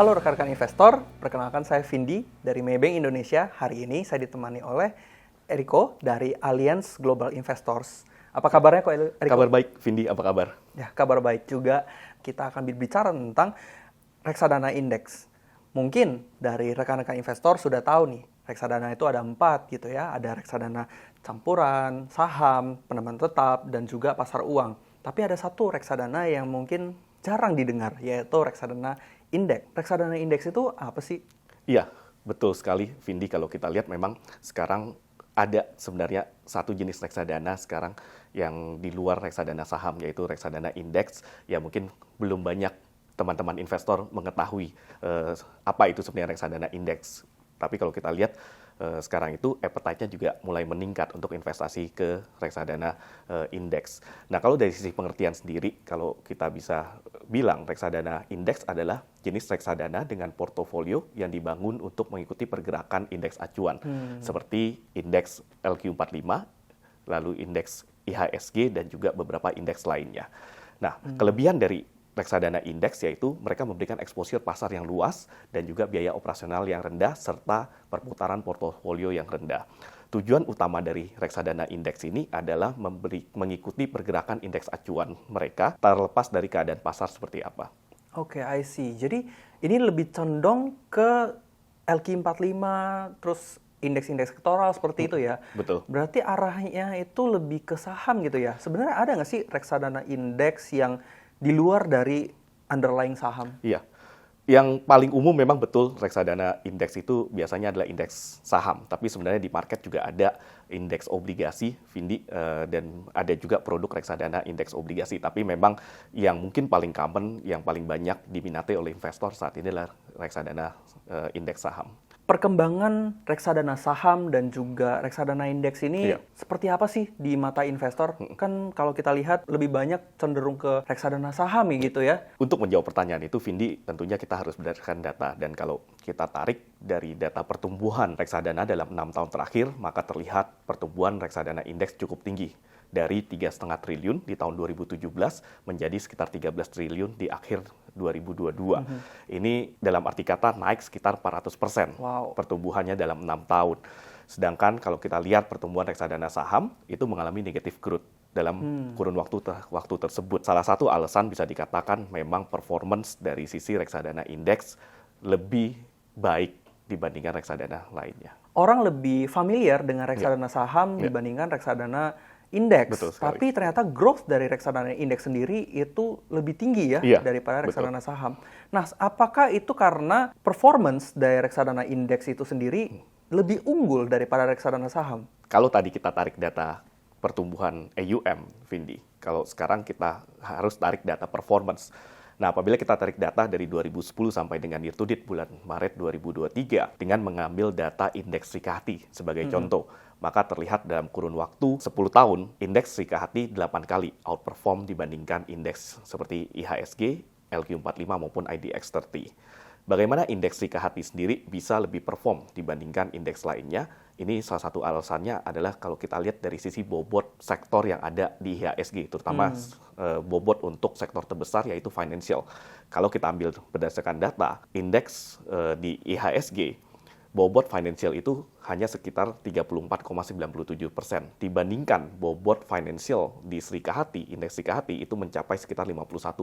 Halo rekan-rekan investor, perkenalkan saya Vindi dari Maybank Indonesia. Hari ini saya ditemani oleh Eriko dari Alliance Global Investors. Apa kabarnya kok Eriko? Kabar baik, Vindi, apa kabar? Ya, kabar baik juga. Kita akan berbicara tentang reksadana indeks. Mungkin dari rekan-rekan investor sudah tahu nih, reksadana itu ada 4 gitu ya. Ada reksadana campuran, saham, penambahan tetap, dan juga pasar uang. Tapi ada satu reksadana yang mungkin jarang didengar, yaitu reksadana indeks. Reksadana indeks itu apa sih? Iya, betul sekali, Vindi. Kalau kita lihat memang sekarang ada sebenarnya satu jenis reksadana sekarang yang di luar reksadana saham, yaitu reksadana indeks, yang mungkin belum banyak teman-teman investor mengetahui apa itu sebenarnya reksadana indeks. Tapi kalau kita lihat sekarang itu appetite-nya juga mulai meningkat untuk investasi ke reksadana indeks. Nah, kalau dari sisi pengertian sendiri, kalau kita bisa bilang reksadana indeks adalah jenis reksadana dengan portofolio yang dibangun untuk mengikuti pergerakan indeks acuan, seperti indeks LQ45, lalu indeks IHSG, dan juga beberapa indeks lainnya. Nah, kelebihan dari reksadana indeks yaitu mereka memberikan exposure pasar yang luas dan juga biaya operasional yang rendah serta perputaran portofolio yang rendah. Tujuan utama dari reksadana indeks ini adalah mengikuti pergerakan indeks acuan mereka terlepas dari keadaan pasar seperti apa. Oke, I see. Jadi ini lebih condong ke LQ45 terus indeks-indeks sektoral seperti itu ya. Betul. Berarti arahnya itu lebih ke saham gitu ya. Sebenarnya ada nggak sih reksadana indeks yang di luar dari underlying saham? Iya. Yang paling umum memang betul reksadana indeks itu biasanya adalah indeks saham. Tapi sebenarnya di market juga ada indeks obligasi, Vindi, dan ada juga produk reksadana indeks obligasi. Tapi memang yang mungkin paling common, yang paling banyak diminati oleh investor saat ini adalah reksadana indeks saham. Perkembangan reksadana saham dan juga reksadana indeks ini seperti apa sih di mata investor? Kan kalau kita lihat lebih banyak cenderung ke reksadana saham gitu ya. Untuk menjawab pertanyaan itu, Vindi, tentunya kita harus berdasarkan data. Dan kalau kita tarik dari data pertumbuhan reksadana dalam 6 tahun terakhir, maka terlihat pertumbuhan reksadana indeks cukup tinggi. Dari 3,5 triliun di tahun 2017 menjadi sekitar 13 triliun di akhir 2022. Ini dalam arti kata naik sekitar 400% pertumbuhannya dalam 6 tahun. Sedangkan kalau kita lihat pertumbuhan reksadana saham itu mengalami negative growth dalam kurun waktu tersebut. Salah satu alasan bisa dikatakan memang performance dari sisi reksadana indeks lebih baik dibandingkan reksadana lainnya. Orang lebih familiar dengan reksadana saham dibandingkan reksadana indeks, tapi ternyata growth dari reksadana indeks sendiri itu lebih tinggi ya daripada reksadana saham. Nah, apakah itu karena performance dari reksadana indeks itu sendiri lebih unggul daripada reksadana saham? Kalau tadi kita tarik data pertumbuhan AUM, Vindi, kalau sekarang kita harus tarik data performance. Nah, apabila kita tarik data dari 2010 sampai dengan year to date bulan Maret 2023 dengan mengambil data indeks Srikahati sebagai contoh, maka terlihat dalam kurun waktu 10 tahun, indeks Srikahati 8 kali outperform dibandingkan indeks seperti IHSG, LQ45 maupun IDX30. Bagaimana indeks Srikahati sendiri bisa lebih perform dibandingkan indeks lainnya? Ini salah satu alasannya adalah kalau kita lihat dari sisi bobot sektor yang ada di IHSG, terutama bobot untuk sektor terbesar yaitu financial. Kalau kita ambil berdasarkan data, indeks di IHSG, bobot financial itu hanya sekitar 34,97% dibandingkan bobot financial di Srikahati, indeks Srikahati itu mencapai sekitar 51,1%.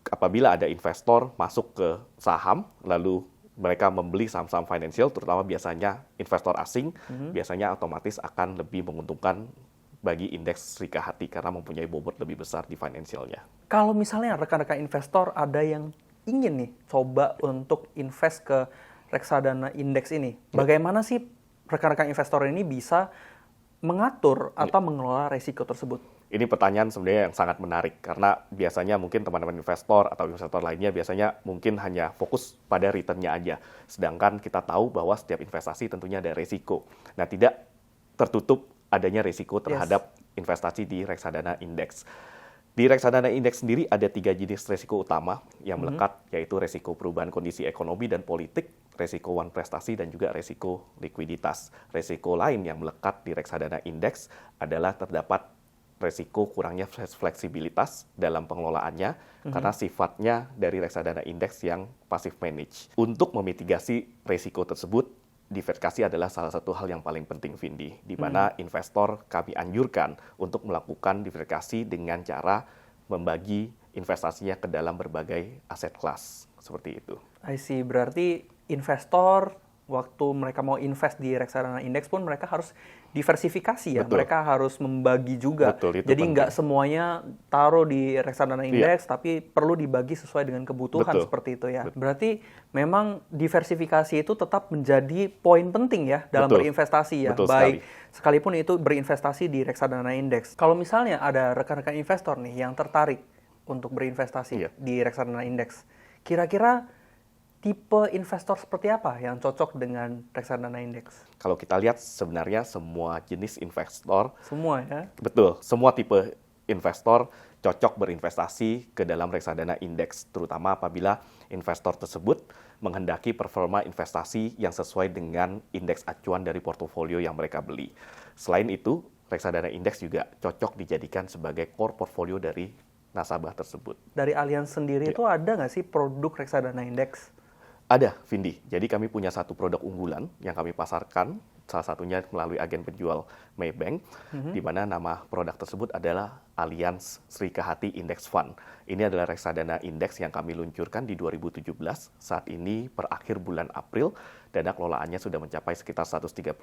Apabila ada investor masuk ke saham, lalu mereka membeli saham-saham financial, terutama biasanya investor asing, biasanya otomatis akan lebih menguntungkan bagi indeks Srikahati karena mempunyai bobot lebih besar di financialnya. Kalau misalnya rekan-rekan investor ada yang ingin nih coba untuk invest ke reksadana indeks ini, bagaimana sih rekan-rekan investor ini bisa mengatur atau mengelola risiko tersebut? Ini pertanyaan sebenarnya yang sangat menarik karena biasanya mungkin teman-teman investor atau investor lainnya biasanya mungkin hanya fokus pada return-nya aja. Sedangkan kita tahu bahwa setiap investasi tentunya ada risiko. Nah, tidak tertutup adanya risiko terhadap investasi di reksadana indeks. Di reksadana indeks sendiri ada 3 jenis risiko utama yang melekat, yaitu risiko perubahan kondisi ekonomi dan politik, risiko wan prestasi, dan juga risiko likuiditas. Risiko lain yang melekat di reksadana indeks adalah terdapat resiko kurangnya fleksibilitas dalam pengelolaannya karena sifatnya dari reksadana indeks yang passive manage. Untuk memitigasi resiko tersebut, diversifikasi adalah salah satu hal yang paling penting, Vindi, di mana investor kami anjurkan untuk melakukan diversifikasi dengan cara membagi investasinya ke dalam berbagai aset kelas, seperti itu. I see, berarti investor waktu mereka mau invest di reksadana indeks pun mereka harus diversifikasi ya. Betul. Mereka harus membagi juga. Betul, itu jadi penting. nggak semuanya taruh di reksadana indeks, tapi perlu dibagi sesuai dengan kebutuhan. Betul. Seperti itu ya. Betul. Berarti memang diversifikasi itu tetap menjadi poin penting ya dalam Betul. berinvestasi ya. Betul Baik sekali. sekalipun itu berinvestasi di reksadana indeks. Kalau misalnya ada rekan-rekan investor nih yang tertarik untuk berinvestasi di reksadana indeks, kira-kira tipe investor seperti apa yang cocok dengan reksadana indeks? Kalau kita lihat sebenarnya semua jenis investor, Semua ya? betul, semua tipe investor cocok berinvestasi ke dalam reksadana indeks, terutama apabila investor tersebut menghendaki performa investasi yang sesuai dengan indeks acuan dari portofolio yang mereka beli. Selain itu, reksadana indeks juga cocok dijadikan sebagai core portfolio dari nasabah tersebut. Dari Allianz sendiri itu ada nggak sih produk reksadana indeks? Ada, Vindi. Jadi kami punya satu produk unggulan yang kami pasarkan, salah satunya melalui agen penjual Maybank, di mana nama produk tersebut adalah Allianz Sri Kahati Index Fund. Ini adalah reksadana indeks yang kami luncurkan di 2017. Saat ini per akhir bulan April, dana kelolaannya sudah mencapai sekitar 138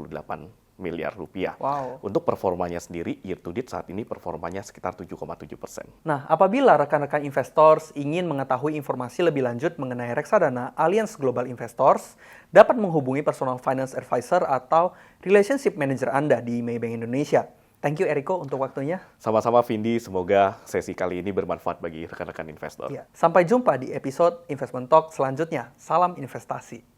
miliar rupiah. Wow. Untuk performanya sendiri, year to date saat ini performanya sekitar 7,7%. Nah, apabila rekan-rekan investors ingin mengetahui informasi lebih lanjut mengenai reksadana Allianz Global Investors, dapat menghubungi personal finance advisor atau relationship manager Anda di Maybank Indonesia. Thank you Eriko untuk waktunya. Sama-sama Vindi, semoga sesi kali ini bermanfaat bagi rekan-rekan investor. Ya, sampai jumpa di episode Investment Talk selanjutnya. Salam investasi.